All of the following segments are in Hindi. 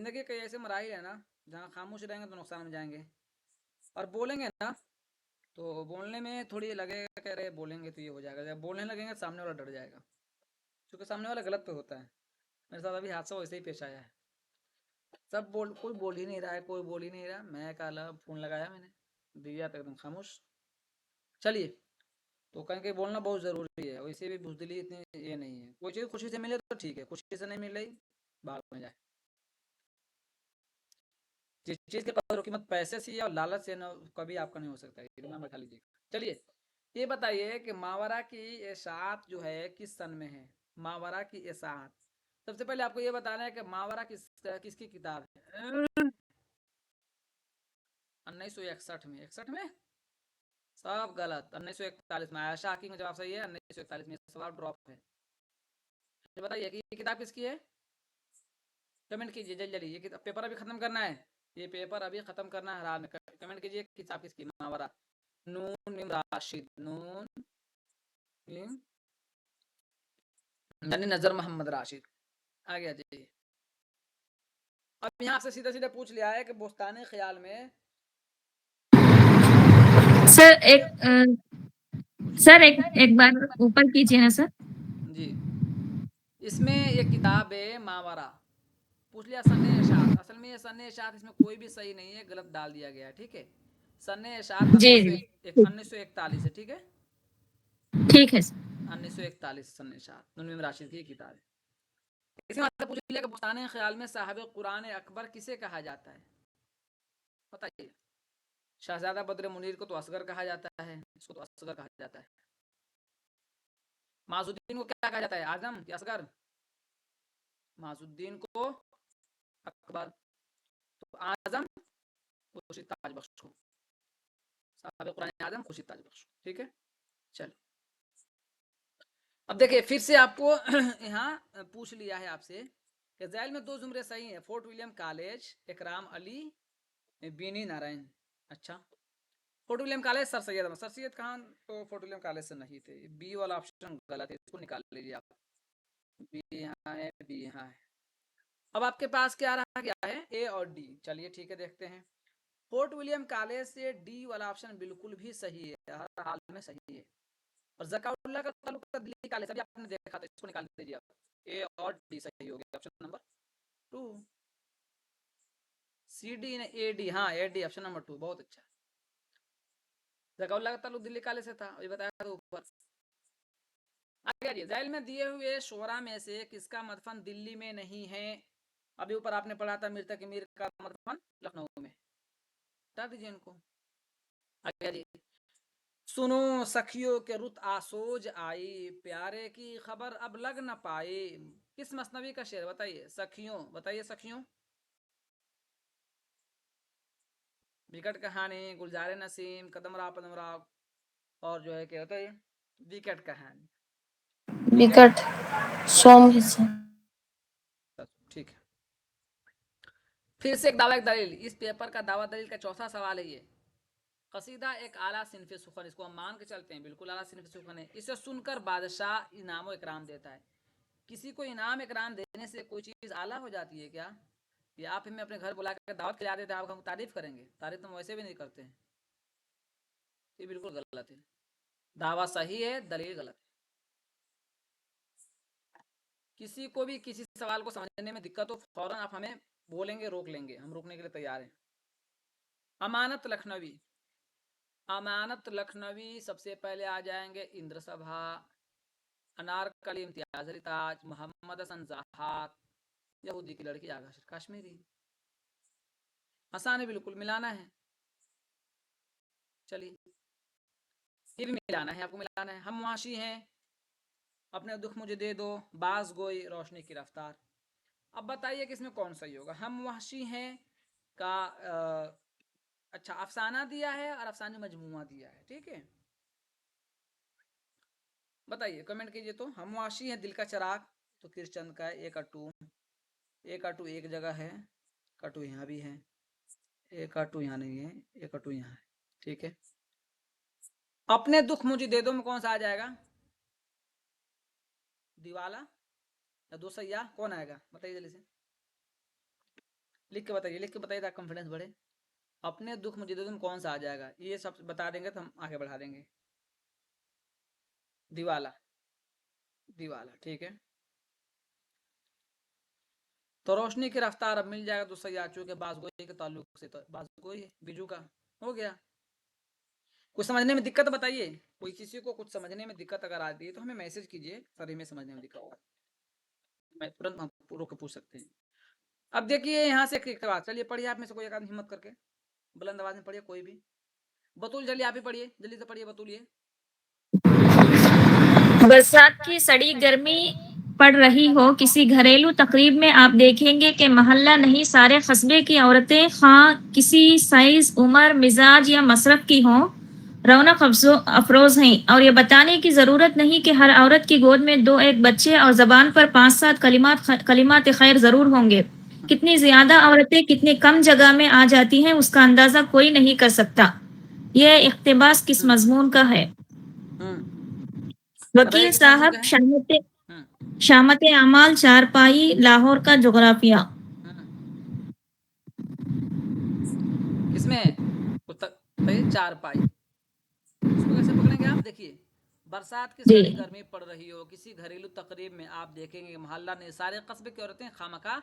जिंदगी कई ऐसे मराहिल है ना जहाँ खामोश रहेंगे तो नुकसान में जाएंगे, और बोलेंगे ना तो बोलने में थोड़ी लगेगा कि अरे बोलेंगे तो ये हो जाएगा, जब बोलने लगेंगे सामने वाला डर जाएगा, क्योंकि सामने वाला गलत पे होता है। मेरे साथ अभी हादसा वैसे ही पेश आया है। सब बोल, कोई बोल ही नहीं रहा है, कोई बोल ही नहीं रहा, मैं काला फोन लगाया मैंने, दिया तो एकदम खामोश। चलिए, तो कहीं कहीं बोलना बहुत ज़रूरी है, वैसे भी बुजदिली इतनी ये नहीं है, कोई चीज़ खुशी से मिले तो ठीक है, खुशी से नहीं मिल रही बाद में जाए। जिस चीज़ की कदर कीमत पैसे से या लालच से ना कभी आपका नहीं हो सकता है, दिमाग खा लीजिए। चलिए, ये बताइए कि मावरा की इशाअत जो है किस सन में है? मावरा की इशाअत, सबसे पहले आपको ये बताना है कि मावरा किसकी किताब है। 1961 में, 61 में सब गलत, 1941 में। आयशा हकीम का जवाब सही है, 1941 में। सवाल ड्रॉप है। बताइए कि ये किताब किसकी है, कमेंट कीजिए जल्दी जल्दी। ये किताब, पेपर अभी खत्म करना है, ये पेपर अभी खत्म करना है हराम में। कमेंट कीजिए किताब किसकी, मावरा। नून मिम राशिद, नून मिम यानी नजर मोहम्मद राशिद। आ गया जी। अब यहाँ से सीधा सीधा पूछ लिया है कि बोस्ताने ख्याल में सर एक बार ऊपर कीजिए ना सर। जी, इसमें ये किताब है मावरा, पूछ लिया सन्ने इशात। असल में ये सन्ने इशात, इसमें कोई भी सही नहीं है, गलत डाल दिया गया है, ठीक है। सन्ने इशात जी जी 1941 है, ठीक है, ठीक है सर। 1941 सन्ने इशात, नून राशिद की किताब है। इसमें मतलब पूछ लिया कि बुस्ताने ख्याल में साहिब कुरान अकबर किसे कहा जाता है? बताइए। शहजादा बद्र मुनीर को तो असगर कहा जाता है, इसको तो असगर कहा जाता है। माजुद्दीन को क्या कहा जाता है, आजम या असगर? माजुद्दीन को अकबर, तो आजम खुर्शीद ताज बख्श को, साहिब कुरान आजम खुर्शीद ताज बख्श, ठीक है। चलो, अब देखिए फिर से आपको यहाँ पूछ लिया है आपसे कि जैल में दो जुमरे सही हैं, फोर्ट विलियम कॉलेज, इकराम अली, बीनी नारायण। अच्छा, Fort William College sir Syed Ahmad, sir Syed Khan तो फोर्ट विलियम कॉलेज से नहीं थे। बी वाला ऑप्शन गलत है, इसको निकाल लीजिए आप। बी यहाँ है, बी यहाँ है। अब आपके पास क्या रहा गया है, ए और डी। चलिए ठीक है, देखते हैं। फोर्ट विलियम कॉलेज से डी वाला ऑप्शन बिल्कुल भी सही है, हर हाल में सही है। और जकाउल्ला का ताल्लुक दिल्ली कॉलेज, अभी आपने देखा था, इसको निकाल दीजिए आप। ए और डी सही हो गया, ऑप्शन नंबर 2। सी डी ने ए डी, हाँ ए डी ऑप्शन नंबर 2, बहुत अच्छा। जकाउल्ला का ताल्लुक दिल्ली कॉलेज से था, अभी बताया था ऊपर। आगे जैल में दिए हुए शोरा में से किसका मदफन दिल्ली में नहीं है? अभी ऊपर आपने पढ़ा था मृतक मीर का मदफन लखनऊ में, बता दीजिए इनको। आगे सुनो सखियों के रुत आसोज आई, प्यारे की खबर अब लग न पाए, किस मसनवी का शेर? बताइए सखियों, बताइए सखियों। विकट कहानी, गुलजार नसीम, कदम राव, और जो है क्या होता है, विकट कहानी। विकट सोम हिस्सा। ठीक है, फिर से एक दावा एक दलील। इस पेपर का दावा दलील का चौथा सवाल है ये। कसीदा एक आला सिनफ सुखन, इसको हम मान के चलते हैं, बिल्कुल आला सिनफ सुखन है। इसे सुनकर बादशाह इनाम इकराम देता है। किसी को इनाम इकराम देने से कोई चीज़ आला हो जाती है क्या? या आप हमें अपने घर बुला कर दावत खिला देते हैं, आप हम तारीफ करेंगे? तारीफ तो हम वैसे भी नहीं करते हैं। ये बिल्कुल गलत है, दावा सही है, दलील गलत है। किसी को भी किसी सवाल को समझने में दिक्कत हो, फौरन आप हमें बोलेंगे, रोक लेंगे, हम रोकने के लिए तैयार हैं। अमानत लखनवी, अमानत लखनवी सबसे पहले आ जाएंगे इंद्र सभा, अनारकली इम्तियाज अली ताज, मोहम्मद हसन ज़हाक, यहूदी की लड़की आगा कश्मीरी। आसान है, बिल्कुल मिलाना है। चलिए, ये भी मिलाना है, आपको मिलाना है। हम मुआशी हैं, अपने दुख मुझे दे दो, बाज गोई, रोशनी की रफ्तार। अब बताइए कि इसमें कौन सही होगा। हम वहशी हैं का अच्छा अफसाना दिया है और अफसानी मजमूआ दिया है, ठीक है। बताइए, कमेंट कीजिए। तो हम वहशी हैं, दिल का चिराग तो कृष्णचंद का है। एक अटू, एक अटू एक जगह है, कटू यहाँ भी है, एक अटू यहाँ नहीं है, एक अटू यहाँ है, ठीक है। अपने दुख मुझे दे दो में कौन सा आ जाएगा? दिवाला या दो सैया, कौन आएगा बताइए जल्दी से। लिख के बताइए ताकि कॉन्फिडेंस बढ़े। अपने दुख मुजद्दिदुन कौन सा आ जाएगा, ये सब बता देंगे तो हम आगे बढ़ा देंगे। दिवाला, दिवाला ठीक है। तो रोशनी की रफ्तार अब मिल जाएगा तो सही आ चुके बाजगोई के ताल्लुक से, तो बाजगोई बिजू का हो गया। कुछ समझने में दिक्कत बताइए, कोई किसी को कुछ समझने में दिक्कत अगर आती है तो हमें मैसेज कीजिए, सर हमें समझने में दिक्कत, मैं तुरंत हम रोक के पूछ सकते हैं। अब देखिए यहाँ से एक बात, चलिए पढ़िए आप में से कोई एक आदमी हिम्मत करके बुलंद आवाज में पढ़िए, कोई भी। बतूल जल्दी आप ही पढ़िए, जल्दी से पढ़िए बतूल। ये बरसात की सड़ी गर्मी पड़ रही हो किसी घरेलू तकरीब में आप देखेंगे कि मोहल्ला नहीं सारे कस्बे की औरतें खां किसी साइज उम्र मिजाज या मसरफ की हों रौनक अफरोज हैं और ये बताने की ज़रूरत नहीं कि हर औरत की गोद में 2-1 बच्चे और ज़बान पर 5-7 कलिमात खैर ज़रूर होंगे। कितनी ज़्यादा औरतें कितनी कम जगह में आ जाती हैं उसका अंदाज़ा कोई नहीं कर सकता। यह इक़्तिबास किस मज़मून का है? बताइए वकील किस मजमून साहब का है। शामत अमाल चारपाई लाहौर का जोग्राफिया। किसमें बताइए, चारपाई, इसको कैसे पकड़ेंगे आप, देखिए। बरसात की जी सड़ी गर्मी पड़ रही हो किसी घरेलू तकरीब में आप देखेंगे मोहल्ला ने सारे कस्बे की औरतें खामखा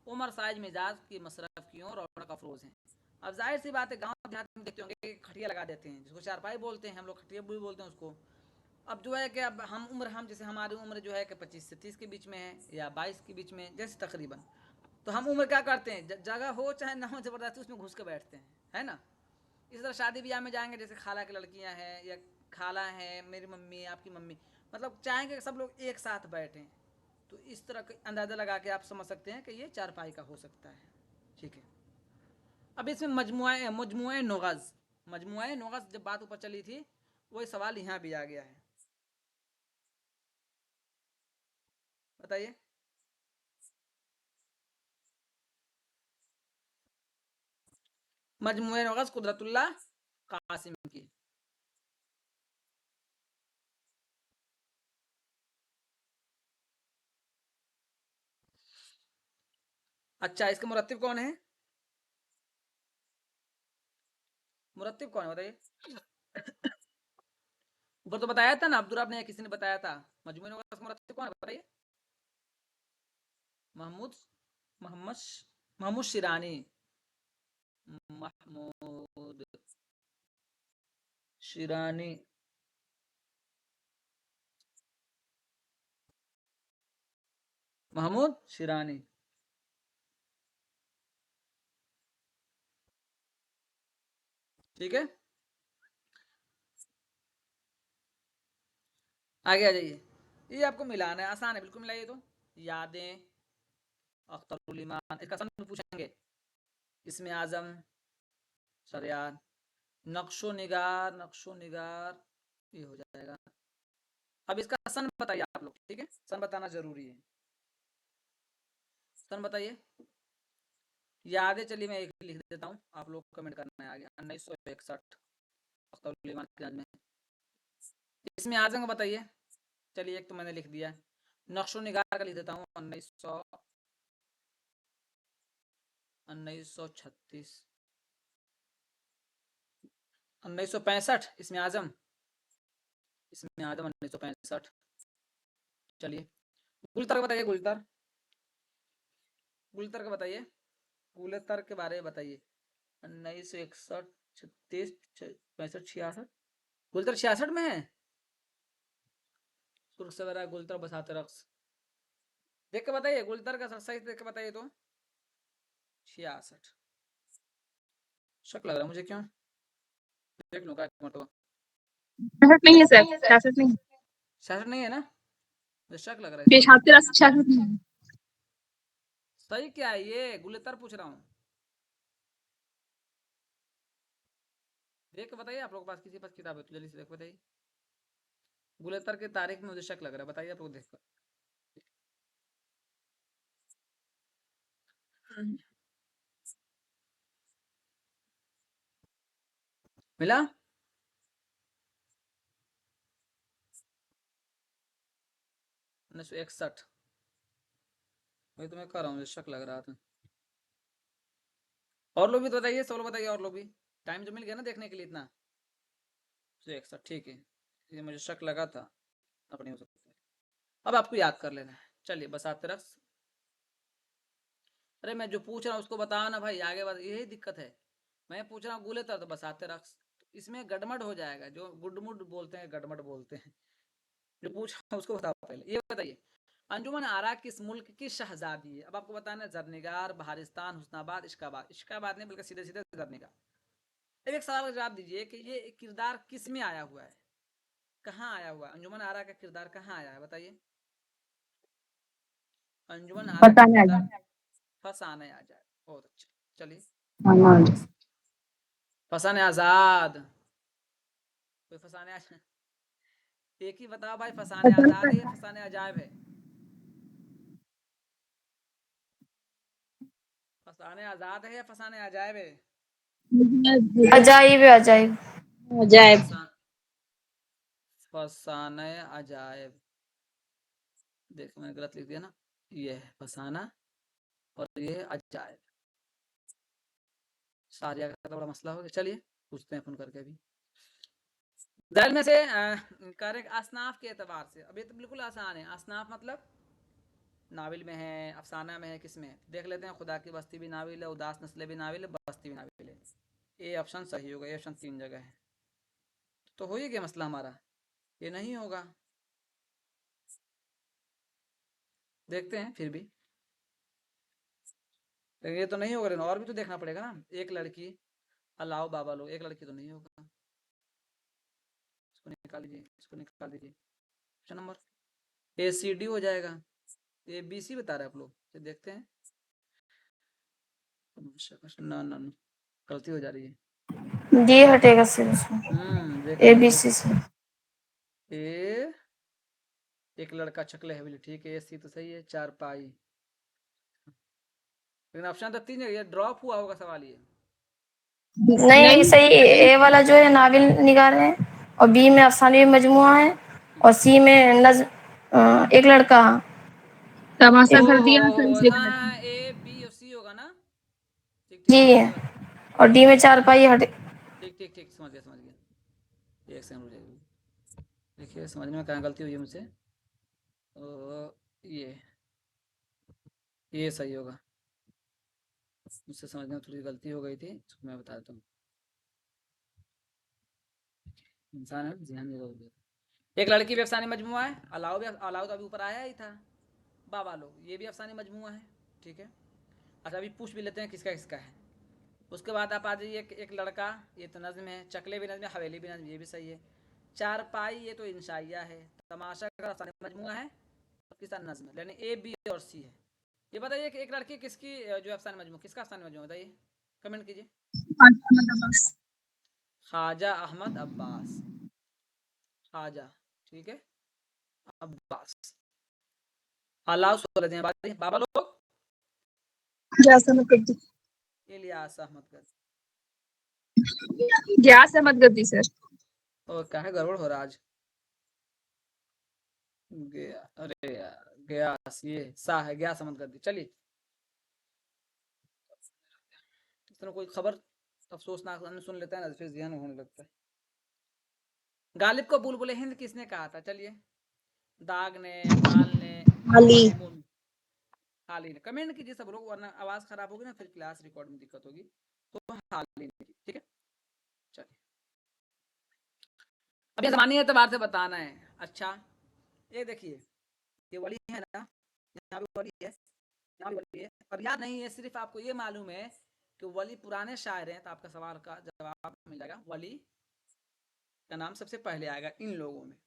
उम्र साइज मिजाज की मसरफ की और रौनक अफरोज हैं। अब जाहिर सी बात है गांव देहात में देखते होंगे खटिया लगा देते हैं, जिसको चारपाई बोलते हैं, हम लोग खटिया भी बोलते हैं उसको। अब जो है कि अब हम जैसे हमारी उम्र जो है कि 25 से 30 के बीच में है या 22 के बीच में जैसे तकरीबन, तो हम उम्र क्या करते हैं, जगह हो चाहे ना हो ज़बरदस्ती उसमें घुस के बैठते हैं, है ना। इस तरह शादी ब्याह में जाएंगे, जैसे खाला की लड़कियां हैं या खाला हैं, मेरी मम्मी आपकी मम्मी, मतलब चाहेंगे कि सब लोग एक साथ बैठें, तो इस तरह का अंदाज़ा लगा के आप समझ सकते हैं कि ये चारपाई का हो सकता है। ठीक है। अब इसमें मजमुआ नोगज़ जब बात ऊपर चली थी, वही सवाल यहाँ भी आ गया है। बताइए। मजमुआ नोगज़ कुदरतुल्लाह कासिम की। अच्छा, इसके मुरत्तिब कौन है, मुरत्तिब कौन है बताइए। ऊपर तो बताया था ना, अब्दुल ने या किसी ने बताया था। मजमुआ नोगज़ का मुरत्तिब कौन है बताइए। महमूद मोहम्मद महमूद शिरानी, महमूद शिरानी। महमूद शिरानी, ठीक है। आगे आ जाइए, ये आपको मिलाना है, आसान है बिल्कुल, मिलाइए तो। यादें, अख्तरुल ईमान, इसका सन पूछेंगे। इसमें आजम, शरियात, नक्शो निगार, ये हो जाएगा। अब इसका सन बताइए आप लोग, ठीक है, सन बताना जरूरी है। सन बताइए। यादें, चलिए मैं एक लिख देता हूँ, आप लोग कमेंट करना है आगे। 1961 अख्तरुल ईमान के में। इसमें आजम का बताइए, चलिए एक तो मैंने लिख दिया। नक्शो निगार का लिख देता हूँ 1936, 1965 इसमें आजम, 1965। चलिए गुलतर का बताइए, गुलतर का बताइए, गुलतर के बारे में बताइए। 1961, 36, 65, 66, गुलतर 66 में है। सुर्ख सवेरा गुलतर बसाते रक्स, देख के बताइए गुलतर का सही देख के बताइए तो। 66, शक लग रहा है मुझे, क्यों, देख लूंगा एक मरतबा। 66 नहीं है सर, 66 नहीं। 66 नहीं है ना, मुझे शक लग रहा है इसमें। 66 नहीं है। सही क्या है ये, गुलतर पूछ रहा हूँ, देख के बताइए। आप लोगों के पास किसी पास किताब है तो जल्दी से देख बताइए। गुलतर की तारीख में मुझे शक लग रहा है, बताइए आप लोग देख कर। मिला। 1961, वही तो मैं कह रहा हूँ, मुझे शक लग रहा था। और लोग भी तो बताइए, 16 बताइए और लोग भी। टाइम जो मिल गया ना देखने के लिए इतना। 161 ठीक है, ये मुझे शक लगा था, अपनी हो सकता है। अब आपको याद कर लेना है। चलिए बसाते रक्स। अरे मैं जो पूछ रहा हूँ उसको बताओ ना भाई, आगे बात यही दिक्कत है। मैं पूछ रहा हूँ गुले तो बसाते रक्स, इसमें गड़मड़ हो जाएगा। जो गुडमुड बोलते हैं गड़मड़ बोलते हैं। जो पूछ रहा हूँ उसको बताओ पहले। ये बताइए, अंजुमन आरा किस मुल्क की शहजादी है? अब आपको बताना है जरनिगार, बहारिस्तान, हुस्नाबाद, इश्काबाद। इश्काबाद नहीं बल्कि सीधे सीधे जरनिगार। अब एक सवाल का जवाब दीजिए कि ये किरदार किस में आया हुआ है, कहाँ आया हुआ है? अंजुमन आरा का किरदार कहाँ आया है बताइए। अंजुमन आरा का फसाने किरदार आजाद। फसाने आ जाए। बहुत अच्छा, चलिए। हाँ, फसाने आजाद, कोई फसाने आजाद एक ही बताओ भाई, फसाने आजाद है या फसाने अजायब है? फसाने आजाद है या फसाने अजायब है? अजाइब है, अजाइब। अजायब। फसाने अजायब। देखो मैंने गलत लिख दिया ना, ये है फसाना और ये है अजायब। सारिया का तो बड़ा मसला हो गया। चलिए पूछते हैं फोन करके अभी। दाल में से करेक्ट असनाफ के एतबार से, अब ये तो बिल्कुल आसान है। असनाफ मतलब नाविल में है, अफसाना में है, किस में है? देख लेते हैं। खुदा की बस्ती भी नाविल है, उदास नस्लें भी नाविल है, बस्ती भी नाविल है। ये ऑप्शन सही होगा, ये ऑप्शन 3 जगह है। तो हो ही गया मसला हमारा, ये नहीं होगा। देखते हैं फिर भी, लेकिन ये तो नहीं होगा। और भी तो देखना पड़ेगा ना। एक लड़की अलाओ बाबा लोग, एक लड़की तो नहीं होगा। इसको निकाल लीजिए, इसको निकाल दीजिए। Option number A C D हो जाएगा। ए बी सी बता रहे हैं आप लोग, तो देखते हैं। ना ना ना, गलती हो जा रही है। डी हटेगा सिर्फ उसमें, देखिए ए बी देखिए। सी से। ए एक लड़का चकले है बोले, ठीक है। ए सी तो सही है, 4 पाई। लेकिन ऑप्शन तो 3 है, ये ड्रॉप हुआ होगा सवाल ये। नहीं सही, ए वाला जो है नाविल निगार है, और बी में अफसाने मजमुआ है, और सी में एक लड़का। तमाशा कर ओहो, दिया सही से गलत। हाँ ए बी और सी होगा ना। ठीक जी ठीक ठीक, है, सही बात। और डी में 4 पाई हटे। ठीक ठीक ठीक, समझ गया समझ गया। एक सेकंड रुक जाइए। देखिए समझ में कहाँ गलती हुई है मुझसे। ये सही होगा। मुझसे समझने में थोड़ी गलती हो गई थी, इसको मैं बता देता हूँ। इंसान है, ध्यान नहीं दोगे। एक लड़की भी अफसाने मजमुआ है। अलाउ तो अभी ऊपर आया ही था। बाबा लोग ये भी अफसाने मजमुआ है, ठीक है। अच्छा अभी पूछ भी लेते हैं किसका किसका है। उसके बाद आप आ जाइए एक लड़का, ये तो नज्म है। चकले भी नज्म है, हवेली भी नज्म, ये भी सही है। 4 पाई ये तो इंशाइया है। तमाशा का अफसाने मजमुआ है, और किसका नज्म है, यानी ए बी और सी है। ये बताइए कि एक लड़की किसकी जो अफसाने मजमू, किसका अफसाने मजमू बताइए, कमेंट कीजिए। ख्वाजा अहमद अब्बास। ख्वाजा, ठीक है, अब्बास। अलाउ सूरज हैं बाबा लोग। ग्यास अहमद गद्दी। इलियास अहमद गज। ग्यास अहमद गद्दी सर। और क्या है गड़बड़ हो रहा आज। गया, अरे यार गयास, ये सा है, गयास अहमद गद्दी। चलिए इस तरह कोई खबर अफसोसनाक सुन लेता है ना, फिर ध्यान होने लगता है। गालिब को बुलबुल हिंद किसने कहा था? चलिए, दाग ने, हाल ने, अली। ममून। हाल ही ने। कमेंट कीजिए सब लोग, वरना आवाज खराब होगी ना, फिर क्लास रिकॉर्ड में दिक्कत होगी। तो हाल ही ने, ठीक है। चलिए अब ये जमानी एतबार से बताना है। अच्छा ये देखिए, ये वली है ना, यहाँ भी वली है, यहाँ भी वली है, और याद नहीं है, सिर्फ आपको ये मालूम है कि वली पुराने शायर हैं। तो आपका सवाल का जवाब मिल जाएगा, वली का नाम सबसे पहले आएगा इन लोगों में।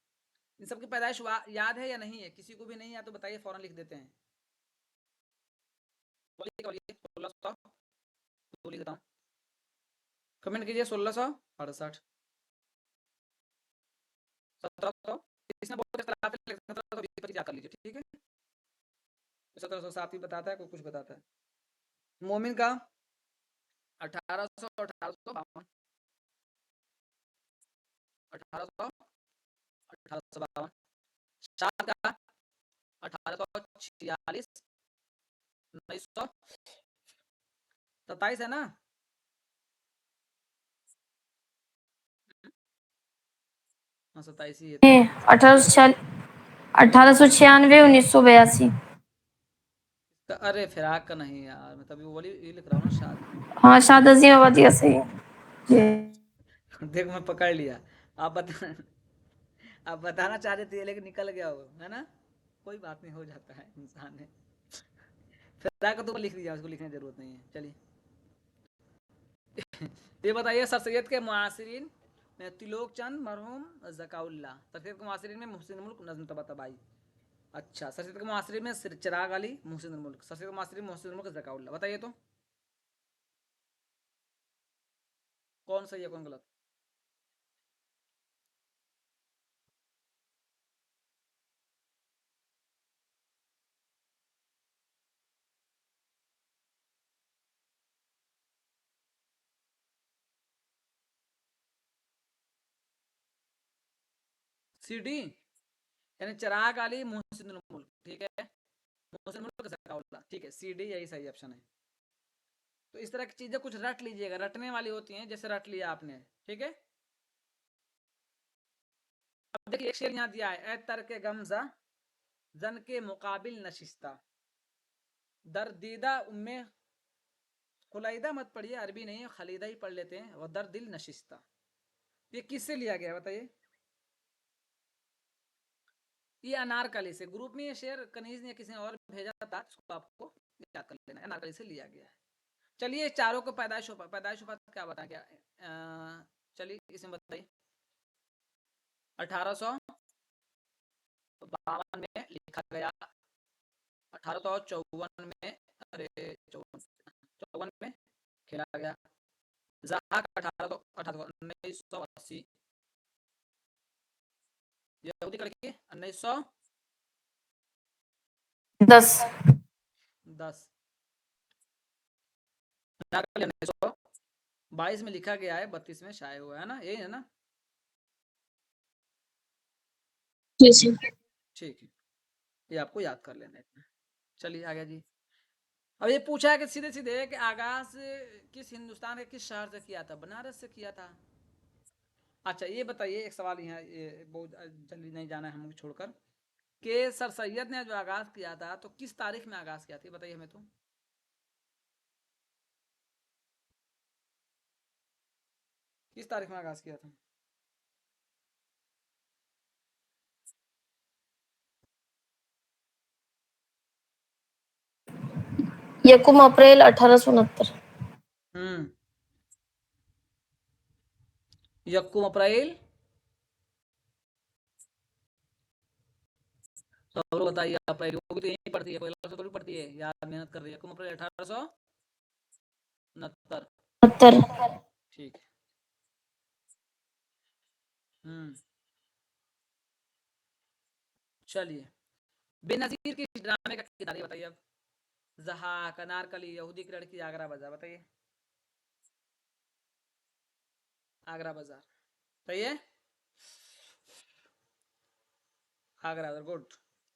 इन सबकी पैदाइश याद है या नहीं है? किसी को भी नहीं याद तो बताइए, फौरन लिख देते हैं। वली का वली 1600, लिख देता हूँ, कमेंट कीजिए। 1668, 1700, इसमें बहुत इख्तिलाफ है, 1720 याद कर लीजिए, ठीक है। 1707 भी बताता है, कोई कुछ बताता है। मोमिन का 1800, 1852, 1800, 1852। शाद का 1846, 1927 है ना। हाँ 27 ही है तो। 1896 1982। अरे फिराक का नहीं यार, मैं तभी वो ये लिख रहा हूँ ना शाद। हाँ शाद अजीम आबादी का सही है जी। देख मैं पकड़ लिया। आप बता आप बताना चाह रहे थे लेकिन निकल गया वो, है ना। कोई बात नहीं, हो जाता है, इंसान है। फिराक का तो लिख दिया, उसको लिखने की जरूरत नहीं है। चलिए ये बताइए, सर सैयद के मुआसिरीन में तिलोक चंद मरहूम ज़काउल्लाह, सर सैयद के मुआसिरीन में मुहसिन मुल्क नज़्म तबातबाई। अच्छा, सर सैयद के मुआसिरीन में चिराग अली मुहसिन मुल्क, सर सैयद के मुआसिरीन में मुहसिन मुल्क ज़काउल्लाह। बताइए तो कौन सही है कौन गलत। सी डी, यानी चिराग अली मुहसिन मुल्क, ठीक है। मुहसिन मुल्क ज़काउल्लाह, ठीक है, सी डी यही सही ऑप्शन है। तो इस तरह की चीजें कुछ रट लीजिएगा, रटने वाली होती हैं, जैसे रट लिया आपने, ठीक है। अब देखिए एक शेर यहाँ दिया है, ए तरके गमजा जन के मुकाबिल नशिस्ता, दर्दीदा उम्मे खुलाइदा मत पढ़िए, अरबी नहीं है, खलीदा ही पढ़ लेते हैं। वह दर दिल नशिस्ता, ये किससे लिया गया है बताइए। ये अनारकली से, ग्रुप में ये शेर कनीज ने किसी ने और भेजा था, इसको आपको याद कर लेना, अनारकली से लिया गया है। चलिए चारों को पैदाइश क्या बता क्या, चलिए इसमें बताइए। 1852 में लिखा गया, 1854 में, अरे 54 में खेला गया। जहाँ का 1980, यहूदी लड़की 10 1910, 1922 में लिखा गया है, 32 में शाये हुआ है ना, यही है ना। जी जी। ठीक है, ये आपको याद कर लेना है। चलिए आगे जी। अब ये पूछा है कि सीधे सीधे कि आगाज किस हिंदुस्तान के किस शहर से किया था, बनारस से किया था। अच्छा ये बताइए, एक सवाल यहाँ, ये बहुत जल्दी नहीं जाना है हम छोड़कर, कि सर सैयद ने जो आगाज किया था तो किस तारीख में आगाज किया था, बताइए हमें तो। किस तारीख में आगाज किया था। यकुम अप्रैल 1869। यक्कुम अप्रैल, सब लोग बताइए। अप्रैल वो भी तो यही पड़ती है, कोई अलग से थोड़ी पड़ती है, याद मेहनत कर रही है। यक्कुम अप्रैल 1869, 70। ठीक है। हम्म चलिए, बेनजीर की ड्रामे का किरदार ये बताइए अब। ज़हाक, अनारकली, यहूदी की लड़की, आगरा बाजार। बताइए आगरा बाजार, सही है। आगरा बाजार, गुड।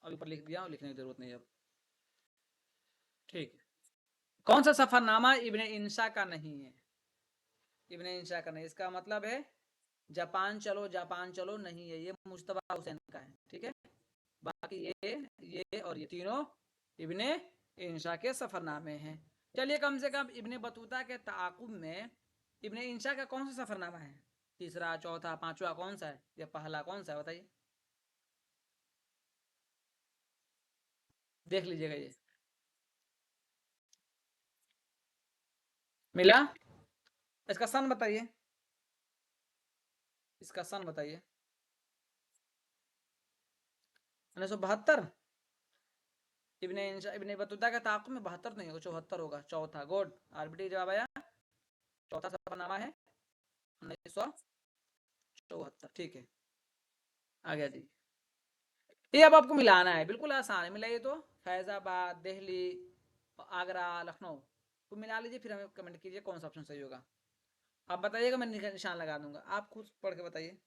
अभी ऊपर लिख दिया, लिखने की जरूरत नहीं अब, ठीक है। कौन सा सफरनामा इब्ने इंशा का नहीं है। इब्ने इंशा का नहीं, इसका मतलब है जापान चलो जापान चलो नहीं है, ये मुश्तबा हुसैन का है, ठीक है। बाकी ये और ये तीनों इब्ने इंशा के सफरनामे हैं। चलिए कम से कम इब्ने बतूता के ताकुब में इब्ने इंशा का कौन सा सफरनामा है, तीसरा चौथा पांचवा कौन सा है, या पहला कौन सा है बताइए। देख लीजिएगा ये मिला। इसका सन बताइए, इसका सन बताइए। 1972। इब्ने बतूता का ताकुब में 72 नहीं होगा, 74 होगा, चौथा। गुड, आरबीटी जवाब आया। चौथा सफरनामा है 1974, ठीक है। आ गया जी। ये अब आपको मिलाना है, बिल्कुल आसान है, मिलाइए तो। फैजाबाद, दिल्ली, आगरा, लखनऊ को मिला लीजिए, फिर हमें कमेंट कीजिए कौन सा ऑप्शन सही होगा। आप बताइएगा, मैं निशान लगा दूंगा, आप खुद पढ़ के बताइए।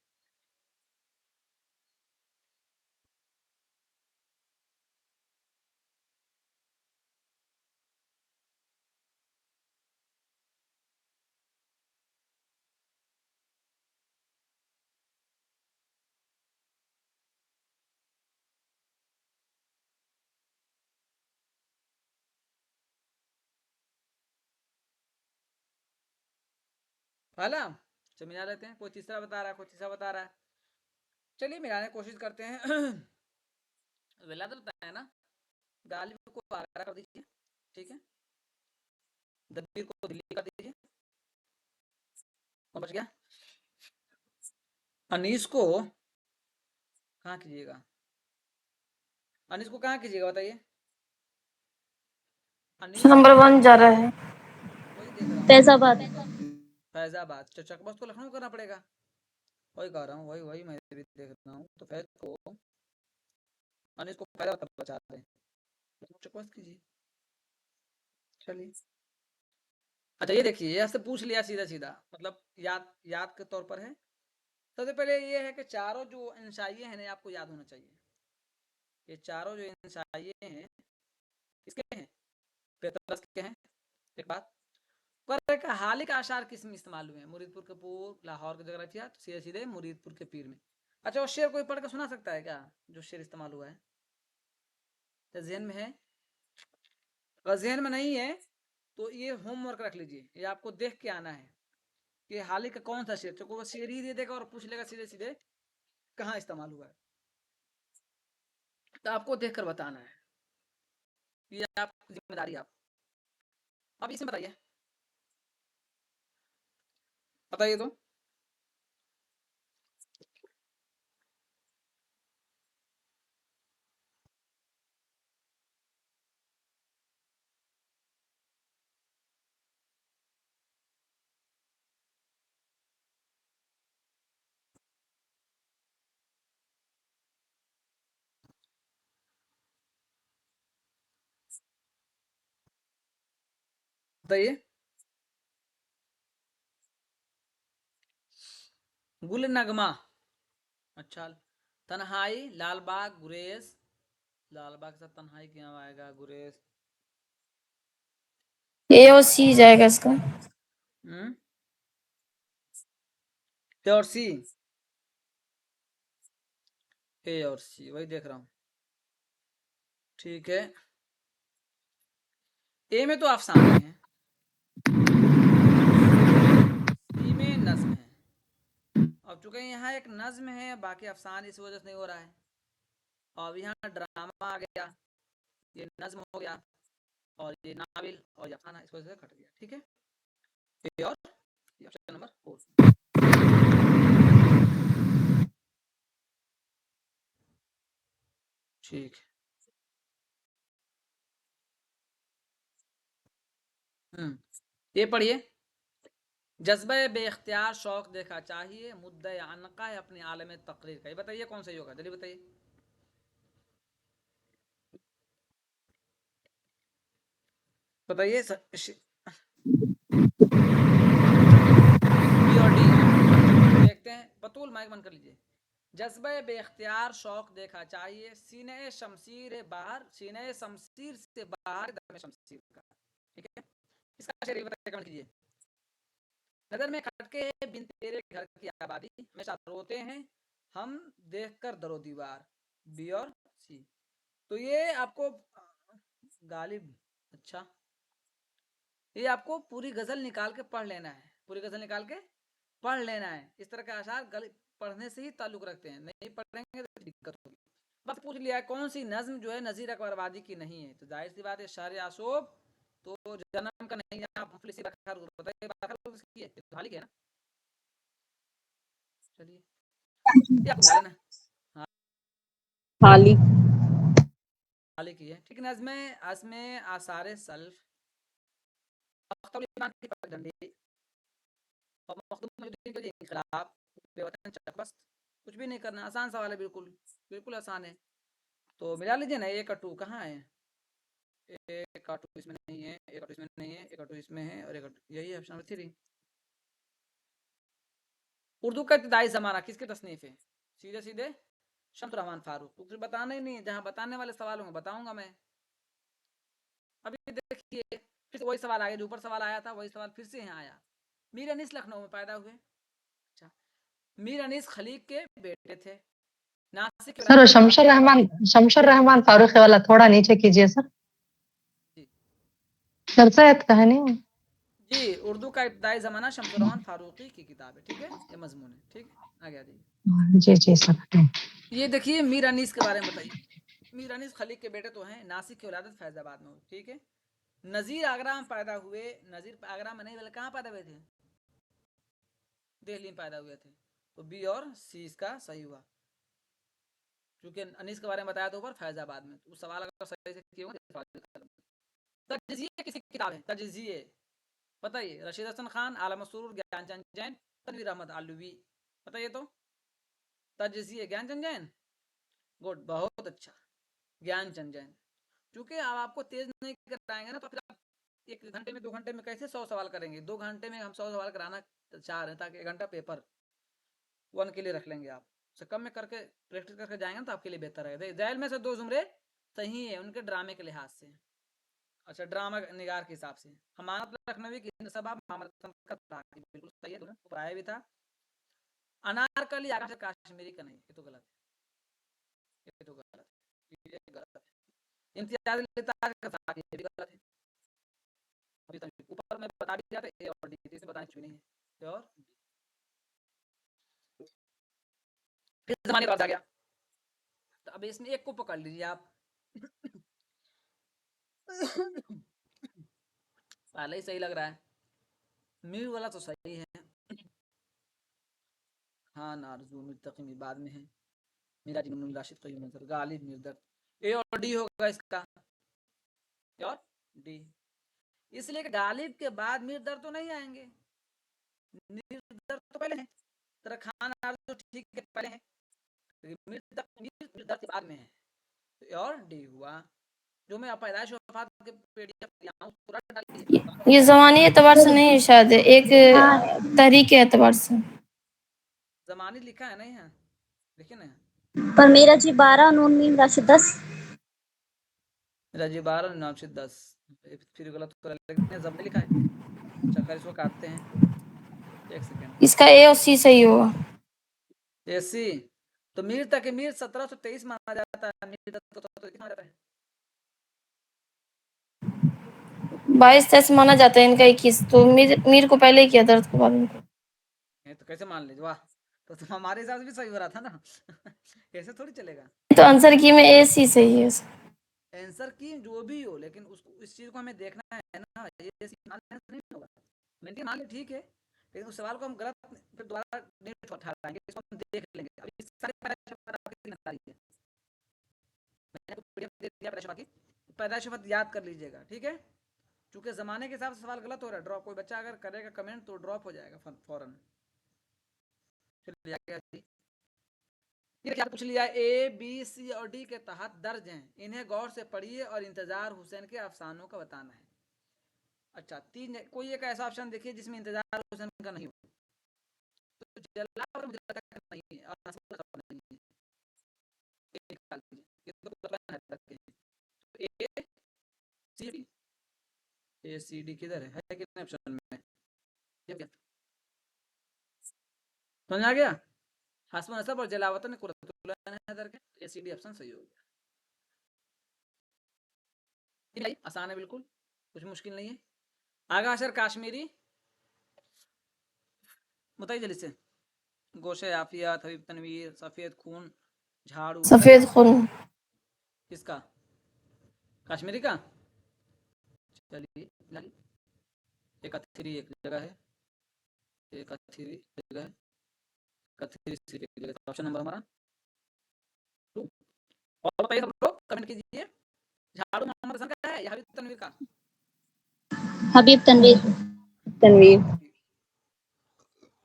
पहला चलो मिला लेते हैं, कोई तीसरा बता रहा है, कोई तीसरा बता रहा है, चलिए मिलाने की कोशिश करते हैं। वेला तो बताया ना, गालिब को आगरा कर दीजिए, ठीक है, दबीर को दिल्ली कर दीजिए, कौन बच गया, अनीस को कहाँ कीजिएगा, अनीस को कहाँ कीजिएगा बताइए, अनीस नंबर 1 जा रहा है वही देख रहा हूँ, फैजाबाद। फैजाबाद, चकबस तो लखनऊ करना पड़ेगा, वही कह रहा हूँ, वही वही मैं भी देख रहा हूँ, तो फैज को अनीस को फैजाबाद बचा दें, चकबस कीजिए, चलिए। अच्छा ये देखिए, ये आपसे पूछ लिया सीधा सीधा, मतलब याद याद के तौर पर है। सबसे पहले ये है कि चारों जो इंशाइये हैं ना, आपको याद होना चाहिए, ये चारों जो इंशाइये हैं किसके हैं, पेतरस के हैं। एक बात कर का हालिक आशार किस में इस्तेमाल हुए हैं, मुरीदपुर के पूर, लाहौर के जोग्राफिया, तो सीधे सीधे मुरीदपुर के पीर में। अच्छा वो शेर कोई पढ़ के सुना सकता है क्या, जो शेर इस्तेमाल हुआ है, तो जहन में है, अगर जहन में नहीं है तो ये होमवर्क रख लीजिए, ये आपको देख के आना है कि हाल ही का कौन सा शेर, तो वो शेर ही दे देगा और पूछ लेगा सीधे सीधे कहाँ इस्तेमाल हुआ है, तो आपको देख कर बताना है, ये आप जिम्मेदारी आप। अब इसमें बताइए, बताइए तो बताइए, गुल नगमा, अच्छा, तन्हाई, लालबाग, गुरेज, लालबाग के साथ तन्हाई क्या आएगा, गुरेज, ए और सी जाएगा इसका। ए और सी, ए और सी वही देख रहा हूँ, ठीक है। ए में तो अफसाने हैं, सी में नज्म है, अब चूंकि यहाँ एक नज्म है, बाकी अफसान इस वजह से नहीं हो रहा है, अब यहाँ ड्रामा आ गया, ये नज्म हो गया, और ये नाविल और ये अफसाना इस वजह से कट गया, ठीक है। ए और ऑप्शन नंबर 4, ठीक है। ये पढ़िए, जज्बा बेख्तियार शौक देखा चाहिए, मुद्दा अनका है अपने आलम तकरीर का, ये बताइए कौन सा होगा, जल्दी बताइए, बताइए बी और डी, देखते हैं, बतूल माइक बंद कर लीजिए। जज्बा बेख्तियार शौक देखा चाहिए, सीने शमशीर बाहर, सीने शमशीर से बाहर दम शमशीर का, ठीक है। इसका शेर बताइए, कमेंट कीजिए। नजर में खटके बिन तेरे घर की आबादी, हमेशा रोते हैं हम देखकर दरो दीवार, बी और सी, तो ये आपको गालिब, अच्छा ये आपको पूरी गजल निकाल के पढ़ लेना है, पूरी गजल निकाल के पढ़ लेना है, इस तरह के आसार पढ़ने से ही ताल्लुक रखते हैं, नहीं पढ़ेंगे तो दिक्कत होगी। बस पूछ लिया कौन सी नज्म जो है नजीर अकबरवादी की नहीं है, तो जाहिर सी बात है शार आसोब, तो जन्म का नहीं है, आप बताइए किसकी है, तो हाल ही है ना, चलिए ये आपको बता लेना, हाँ खाली हाल ही की है, ठीक है। नज्म आसमे आसार सल्फ, और मखदूम के लिए इनकलाब, बेवतन चकबस्त, कुछ भी नहीं करना, आसान सवाल है, बिल्कुल बिल्कुल आसान है, तो मिला लीजिए ना, एक और टू कहाँ है, एक और टू इसमें नहीं है, एक और इसमें नहीं है, एक और टू इसमें है, और एक यही है ऑप्शन नंबर 3। उर्दू का इब्तदाई जमाना किसकी तसनीफ है, सीधे सीधे शम्स रहमान फारूक, कुछ बताना ही नहीं है, जहाँ बताने वाले सवाल होंगे बताऊंगा मैं। अभी देखिए फिर वही सवाल आ गया, जो ऊपर सवाल आया था वही सवाल फिर से यहाँ आया, मीर अनीस लखनऊ में पैदा हुए, अच्छा मीर अनीस खलीक के बेटे थे, नासिक सर शमशर रहमान फारूकी वाला थोड़ा नीचे कीजिए सर, जी सर शायद का है नहीं। जी, उर्दू का इब्तदाई ज़माना शमसुर फारूकी की किताब है, ठीक है, ये मजमून है, ठीक है, आगे आ जाइए। जी जी सकते हैं। ये देखिए मीर अनीस के बारे में बताइए। मीर अनीस खलीक के बेटे तो हैं, नासिक की औलादत फैजाबाद में हुई, ठीक है। नज़ीर आगरा में पैदा हुए, नज़ीर आगरा में नहीं बल्कि कहाँ पैदा हुए थे, दिल्ली में पैदा हुए थे। तो बी और सी इसका सही हुआ, क्योंकि अनीस के बारे में बताया था ऊपर फैजाबाद में, तो उस सवाल अगर सही से किए होंगे। तजज़िये किसी किताब है, तजज़िये बताइए। रशीद हसन खान, आलम मसरूर, ज्ञानचंद जैन, तनवीर अहमद आलवी, बताइए तो। तजज़िये ज्ञानचंद जैन, गुड, बहुत अच्छा, ज्ञानचंद जैन। क्योंकि अब आपको तेज नहीं कराएंगे ना, तो फिर आप 1 घंटे में 2 घंटे में कैसे 100 सवाल करेंगे। 2 घंटे में हम 100 सवाल कराना चाह रहे हैं, ताकि 1 घंटा पेपर 1 के लिए रख लेंगे आप। से कम में करके प्रैक्टिस करके जाएंगे ना, तो आपके लिए बेहतर है। जैल में से 2 जुमरे सही है उनके ड्रामे के लिहाज से। अच्छा, ड्रामा निगार के हिसाब से हमारा लखनवी की सब आप बिल्कुल सही है, ऊपर आया भी था। अनारकली आकाश काश्मीरी का नहीं, ये तो गलत है, ये तो गलत है, ये गलत है। इम्तियाज लिताज का साथ ये भी गलत है। अभी तक ऊपर में बता भी दिया था, ए और डी, इसे बताने चुनी है, ए और डी। किस जमाने का आ गया, तो अब इसमें एक को पकड़ लीजिए आप। पहले ही सही लग रहा है, मीर वाला तो सही है। हाँ, नारजू मिर्तकी बाद में है। मिराज इब्न राशिद क़य्यूम नज़र, गालिब मिर्दत, ए और डी होगा इसका, ए और डी। इसलिए कि गालिब के बाद मिर्दर तो नहीं आएंगे, मिर्दर तो पहले हैं। तेरा खान आरजू ठीक है पहले है, मिर्दर के बाद में है, तो ए और डी हुआ। जो मैं पैदाइश वफात के पीडीएफ दिया हूं पूरा डालिए। ये ज़मानी एतबार से नहीं है शायद, एक तहरीक के एतबार से। ज़मानी लिखा है नहीं है, देखिए ना। पर मेरा जी 12 नून मीम राशिद 10। मेरा जी 12 नाम से 10, फिर गलत कर लेकिन जब लिखा है। अच्छा, खैर इसको काटते हैं, 1 सेकंड। इसका ए और सी सही होगा। एसी तो मीर तक मीर 1723 माना जाता है, मीर तक तो कितना जाता है। 22-23 माना जाता है, इनका 21। तो मीर को पहले किया, दर्द के बाद में। तो कैसे मान लीजिए, वाह, तो हमारे हिसाब से भी सही हो रहा था ना। ऐसे थोड़ी चलेगा। तो आंसर की में ए सी सही है। आंसर की जो भी हो, लेकिन उसको इस चीज को हमें देखना है ना, ये मान लेना नहीं होगा। मैंने मान लिया ठीक है, लेकिन उस सवाल को हम गलत फिर दोबारा नहीं उठाएंगे, इसको हम देख लेंगे। अभी इस सारे पैदाइश याद कर लीजिएगा, ठीक है। चूंकि जमाने के हिसाब से सवाल गलत हो रहा है, ड्रॉप। कोई बच्चा अगर करेगा कमेंट तो ड्रॉप हो जाएगा फौरन। क्या पूछ लिया, ए बी सी और डी के तहत दर्ज हैं, इन्हें गौर से पढ़िए और इंतजार हुसैन के अफसानों का बताना है। अच्छा, 3 कोई एक ऐसा ऑप्शन देखिए जिसमें इंतजार हुसैन का नहीं हो, तो जलावर मुझे लगता है नहीं है, और नस्ल का नहीं है। ये तो ए सी डी किधर है कितने ऑप्शन में, समझ आ गया। हसन नसब और जलावतन कुरतुल के ए सी डी ऑप्शन सही हो गया। आसान है बिल्कुल, कुछ मुश्किल नहीं है। आगा अशर काश्मीरी, बताइए जल्दी से। गोशे आफियत, हबीब तनवीर, सफेद खून, झाड़ू, सफेद खून। किसका, काश्मीरी का। चलिए, एक अथरी एक जगह है, एक अथरी जगह है, कथरी सिर्फ एक जगह। ऑप्शन नंबर हमारा 2। और बताइए सब लोग, कमेंट कीजिए। झाड़ू मोहम्मद हसन का है या हबीब तनवीर का। हबीब तनवीर। तनवीर।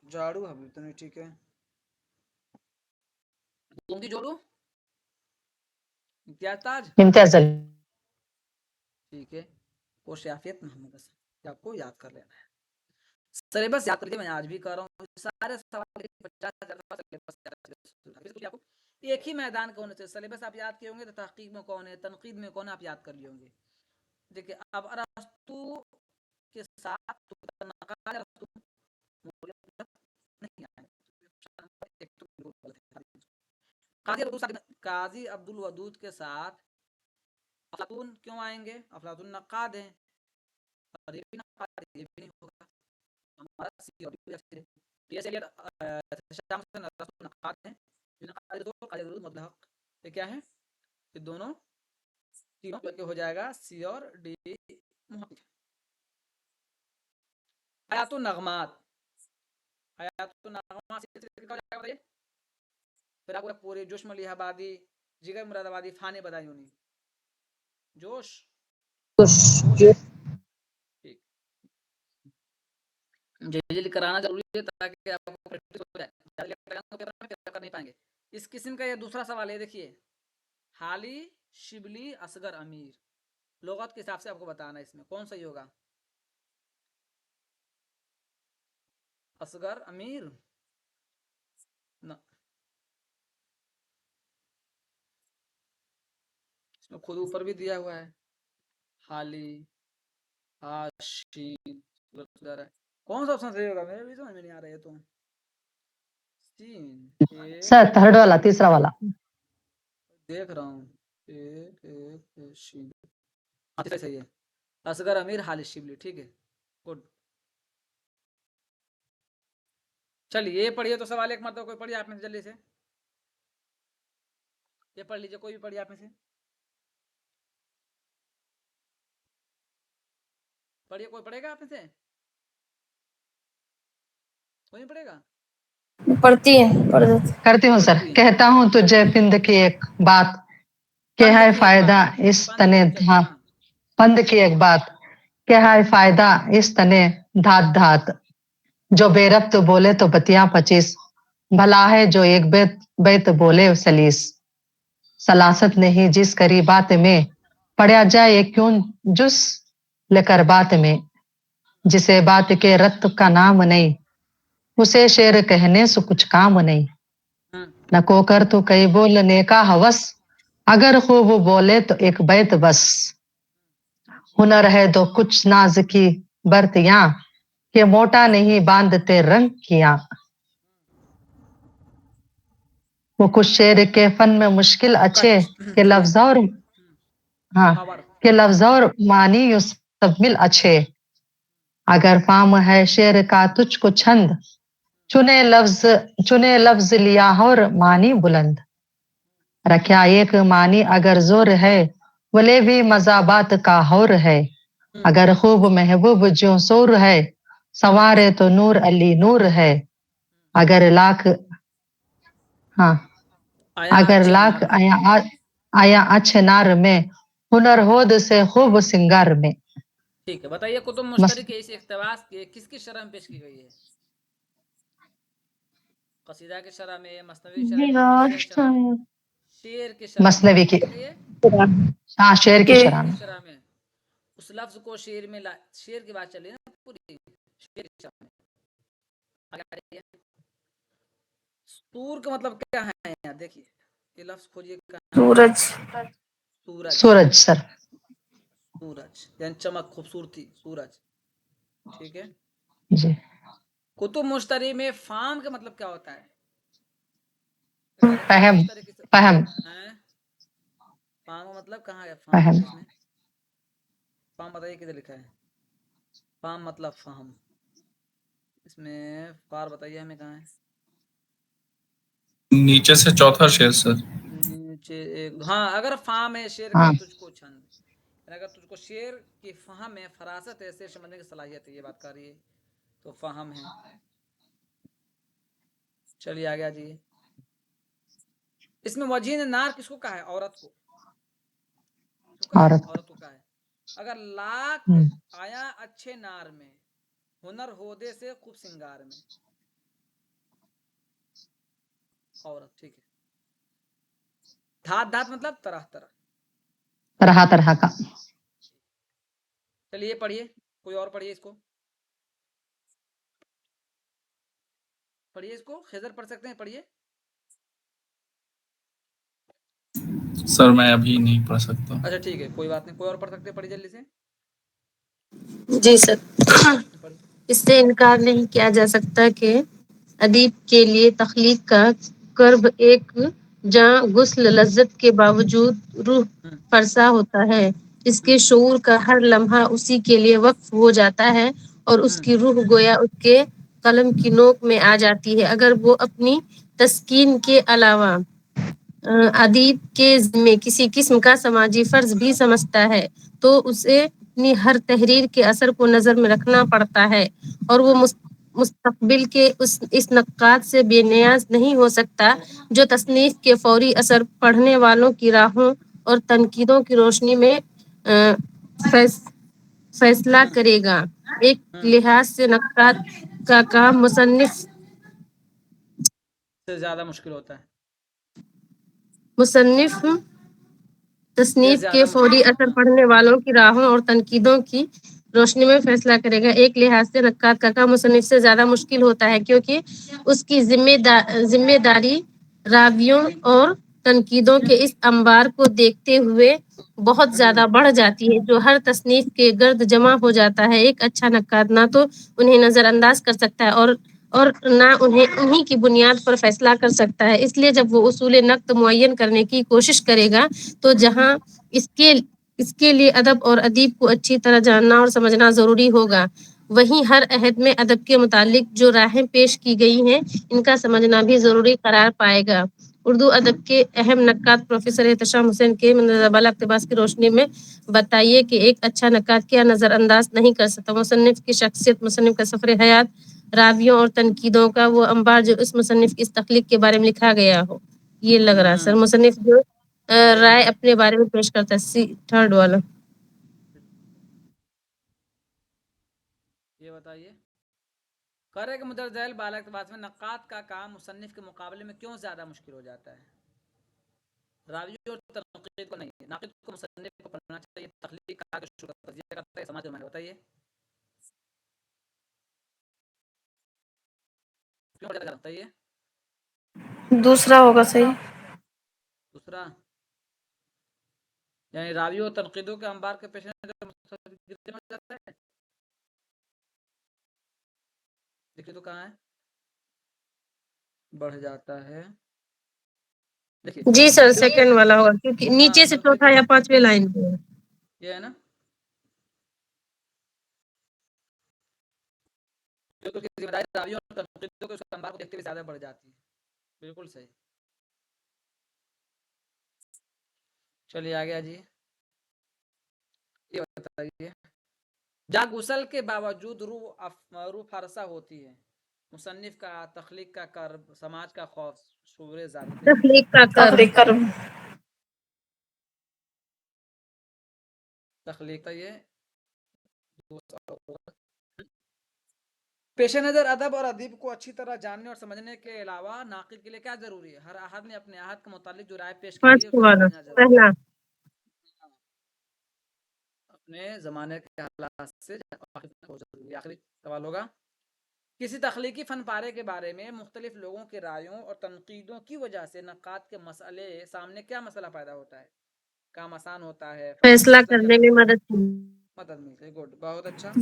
झाड़ू हबीब तनवीर, ठीक है। लुंगी जोड़ू इम्तियाज ताज, इम्तियाज अली। ठीक है। कोशियाफियत मोहम्मद हसन, आपको याद कर लेना है। सिलेबस याद करके मैं आज भी कर रहा हूँ, सारे सवाल 50,000 आपको एक ही मैदान के होने से सिलेबस आप याद किए होंगे, तो तहकीक में कौन है, तनकीद में कौन है, आप याद कर लिए होंगे। देखिए अब अरस्तु के साथ काजी अब्दुल वदूद के साथ अफलातून क्यों आएंगे, अफलातून नक्काद हैं, और ये भी नक्काद, ये भी नहीं होगा। हमारा सी और डी है। ये से शाम से नकात हैं, मतलब ये क्या है, ये दोनों तीनों करके हो जाएगा सी और डी। आयातो नगमात, आयातो नगमात से क्या हो जाएगा बताइए। फिर आपको पूरे जोश में लिहाबादी, जिगर मुरादाबादी, फाने बदायूनी, जोश ठीक जल्दी कराना जरूरी है ताकि आपको प्रैक्टिस हो जाए, पेपर में कर नहीं पाएंगे। इस किस्म का ये दूसरा सवाल है, देखिए हाली, शिबली, असगर, अमीर, लुगत के हिसाब से आपको बताना है इसमें कौन सही होगा। असगर, अमीर ना, इसमें खुद ऊपर भी दिया हुआ है हाली, हाशी, कौन सा ऑप्शन सही होगा, मेरे भी समझ में नहीं आ रहा है। तो सर थर्ड वाला, तीसरा वाला देख रहा हूँ, सही है, असगर, अमीर, हाली, शिबली, ठीक है, गुड। चलिए ये पढ़िए तो सवाल एक मतलब कोई पढ़िए आप में से जल्दी से, ये पढ़ लीजिए, कोई भी पढ़िए आप में से, पढ़िए, कोई पढ़ेगा आप में से, कोई नहीं पढ़ेगा। पढ़ती है, पढ़ देती। करती हूँ सर। कहता हूँ तुझे पिंद की एक बात, क्या है फायदा इस तने, हाँ पंद की एक बात, क्या है फायदा इस तने धात धात, जो बेरब्त बोले तो बतिया 25, भला है जो एक बेत बेत बोले सलीस, सलासत नहीं जिस करी बात में, पढ़ा जाए क्यों जुस लेकर बात में, जिसे बात के रत्त का नाम नहीं, उसे शेर कहने से कुछ काम नहीं, न को कर तो कई बोलने का हवस, अगर खूब बोले तो एक बैत बस, हुनर है तो कुछ नाज की बर्तियां, के मोटा नहीं बांधते रंग किया, वो कुछ शेर के फन में मुश्किल अच्छे, के लफ्ज और हाँ के लफ्ज और मानी यू सब मिल अच्छे, अगर फाम है शेर का तुझको छंद, चुने लफ्ज लिया और मानी बुलंद, रख्या एक मानी अगर जोर है, बोले भी मजा बात का हौर है, अगर खूब महबूब जो सोर है, सवारे तो नूर अली नूर है, अगर लाख हाँ अगर लाख आया अच्छे नार में, हुनर होद से खूब सिंगार में। ठीक है, बताइए कुतुब मुश्तरी के इस इख्तिबास के किसकी शरह में पेश की गई है। कसीदा की शरह में, मसनवी शरह में, शेर की शरह, मसनवी की, हाँ शेर की शरह में। उस लफ्ज को शेर में शेर की बात चली ना पूरी, शेर की शरह में। सूर का मतलब क्या है यार, देखिए ये लफ्ज खोजिए, सूरज, सूरज, सूरज सर, सूरज यानी चमक, खूबसूरती, सूरज, ठीक है जी। कुतुब मुश्तरी में फाम का मतलब क्या होता है, फहम, फहम, फाम का मतलब कहाँ है, फहम, फाम बताइए किधर लिखा है, फाम मतलब फहम, इसमें फार बताइए हमें कहाँ है, नीचे से चौथा शेर सर, नीचे एक, हाँ अगर फाम है शेर हाँ। का तुझको छंद, अगर तुझको शेर की फहम है, फरासत है, शेर समझने की सलाहियत है, ये बात कर रही है तो फहम है। चलिए आगे आ जाइए, इसमें वजीन नार किसको कहा है, औरत को, औरत को कहा है। अगर लाख आया अच्छे नार में, हुनर होदे से खूब सिंगार में, औरत, ठीक है। धात धात मतलब तरह तरह, तरह तरह का। चलिए पढ़िए, कोई और पढ़िए इसको, पढ़िए इसको, खिजर पढ़ सकते हैं, पढ़िए। सर मैं अभी नहीं पढ़ सकता। अच्छा ठीक है, कोई बात नहीं, कोई और पढ़ सकते हैं, पढ़िए जल्दी से। जी सर, इससे इनकार नहीं किया जा सकता कि अदीब के लिए तख्लीक का कर्ब एक जहाँ गुस्ल लज्जत के बावजूद रूह फरसा होता है, इसके शऊर का हर लम्हा उसी के लिए वक्फ हो जाता है और उसकी रूह गोया उसके कलम की नोक में आ जाती है। अगर वो अपनी तस्कीन के अलावा अदीब के ज़िम्मे किसी किस्म का समाजी फ़र्ज़ भी समझता है, तो उसे अपनी हर तहरीर के असर को नज़र में रखना पड़ता है और वो मुस्तक़बिल के इस नक्कात से बेनियाज़ नहीं हो सकता, जो तसनीफ़ के फ़ौरी असर पढ़ने वालों की राहों और तनकीदों की रोशनी में फ़ैसला करेगा। एक लिहाज से नक्कात का काम मुसन्निफ़ से ज़्यादा मुश्किल होता है। मुसन्निफ़ तसनीफ के ज़्यादा फ़ौरी मुश्किल असर हाँ। पढ़ने वालों की राहों और तनकीदों की रोशनी में फैसला करेगा। एक लिहाज से नक्कात का काम मुसन्निफ से ज़्यादा मुश्किल होता है, क्योंकि उसकी ज़िम्मेदारी रावियों और तनकीदों के इस अंबार को देखते हुए बहुत ज़्यादा बढ़ जाती है, जो हर तसनीफ के गर्द जमा हो जाता है। एक अच्छा नक्कात ना तो उन्हें नज़रअंदाज कर सकता है और ना उन्हें उन्हीं की बुनियाद पर फैसला कर सकता है। इसलिए जब वो उसूल नक़्द मुअय्यन करने की कोशिश करेगा, तो जहाँ इसके लिए अदब और अदीब को अच्छी तरह जानना और समझना ज़रूरी होगा, वहीं हर अहद में अदब के मुतालिक जो राहें पेश की गई हैं, इनका समझना भी ज़रूरी करार पाएगा। उर्दू अदब के अहम नक्कात प्रोफेसर एहतशाम हुसैन के मुनज़्ज़बाला इक़्तिबास की रोशनी में बताइए कि एक अच्छा नक्कात क्या नज़रअंदाज नहीं कर सकता। मुसन्निफ़ की शख्सियत, मुसन्निफ़ का सफ़र हयात, रावियों और तनकीदों का वो अंबार जो इस मुसन्निफ़ की इस तख्लीक के बारे में लिखा गया हो। ये लग रहा है सर, मुसन्निफ़ जो राय अपने बारे में पेश करता है। सी थर्ड वाला। ये बताइए, करे कि मुदरजैल बाला इक़्तिबास में नक्कात का काम मुसन्निफ़ के मुकाबले में क्यों ज़्यादा मुश्किल हो जाता है? रावी और तनक़ीद को नहीं, नाक़िद को मुसन्निफ़ को पढ़ना चाहिए, तख्लीक का आगे शुरू करता है समाज में। बताइए क्यों ज़्यादा बताइए? दूसरा होगा सही। दूसरा यानी रावी और तनक़ीदों के अंबार के पेश नज़र मुसन्निफ़ में जाता है। देखिए तो कहाँ है, बढ़ जाता है। देखिए जी सर, क्योंकि सेकंड वाला होगा, क्योंकि नीचे से तनक़ीद चौथा या पांचवें लाइन पे है। ये है ना, बिल्कुल की ज़िम्मेदारी रावी और तनक़ीदों के उस अंबार को देखते हुए ज़्यादा बढ़ जाती है। बिल्कुल सही। चलिए आगे आ जाइए। ये बताइए, जा गुसल के बावजूद रूह फारसा होती है, मुसन्निफ़ का तख्लीक का कर्ब, समाज का खौफ, शूरे ज़ाबिते तख्लीक का कर्ब। तख्लीक कर तख्लीक का ये पेश नज़र अदब और अदीब को अच्छी तरह जानने और समझने के अलावा नाक़िद के लिए क्या ज़रूरी है? हर अहद ने अपने अहद के मुतालिक जो राय पेश की गई है फर्स्ट उसे वाला समझना ज़रूरी है। पहला। अपने ज़माने के हालात से वाकिफ़ होना ज़रूरी है। आखिरी सवाल होगा, किसी तख्लीकी फ़न पारे के बारे में मुख्तलिफ लोगों के रायों और तनकीदों की वजह से नक्कात के मसले सामने क्या मसला पैदा होता है? काम आसान होता है, फैसला फैसला करने करने में में मदद की। मदद मिलती है। गुड, बहुत अच्छा।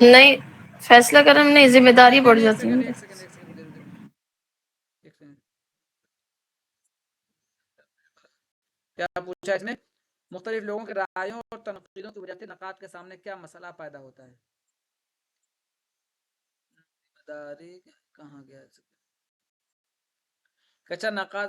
नहीं, फैसला करने में नहीं, जिम्मेदारी नहीं बढ़ नहीं, एक जाती है सेकंड उनकी। एक सेकंड एक सेकंड, मुझे एक सेकंड, क्या पूछा इसने? मुख्तलिफ लोगों के रायों और तनकीदों की वजह से नक्कात के सामने क्या मसला पैदा होता है? जिम्मेदारी कहाँ गया? कच्चा नक्कात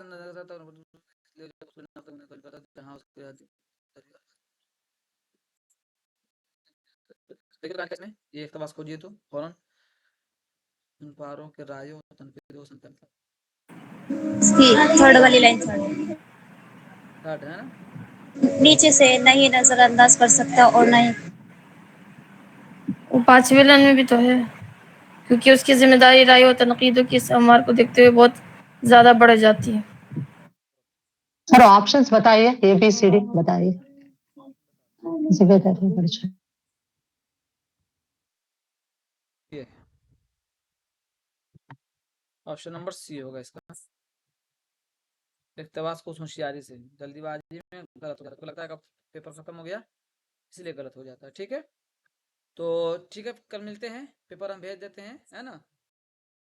ये इक़्तिबास खोजिए तो फौरन, उन पारों के रायों और तनकीदों से सी थर्ड वाली लाइन थर्ड, थर्ड है ना? नीचे से नहीं नजरअंदाज कर सकता और नहीं। वो पांचवें लाइन में भी तो है, क्योंकि उसकी जिम्मेदारी राय और तनकीदों की इस अमार को देखते हुए बहुत ज्यादा बढ़ जाती है। सर ऑप्शंस बताइए, ABCD बताइए। जिम्मेदारी बढ़ जाए। ये ऑप्शन नंबर सी होगा इसका। इक़्तिबास को होशियारी से, जल्दीबाजी में गलत हो जाता है। तो लगता है कि पेपर खत्म हो गया, इसलिए गलत हो जाता है। ठीक है, तो ठीक है, कल मिलते हैं, पेपर हम भेज देते हैं, है ना?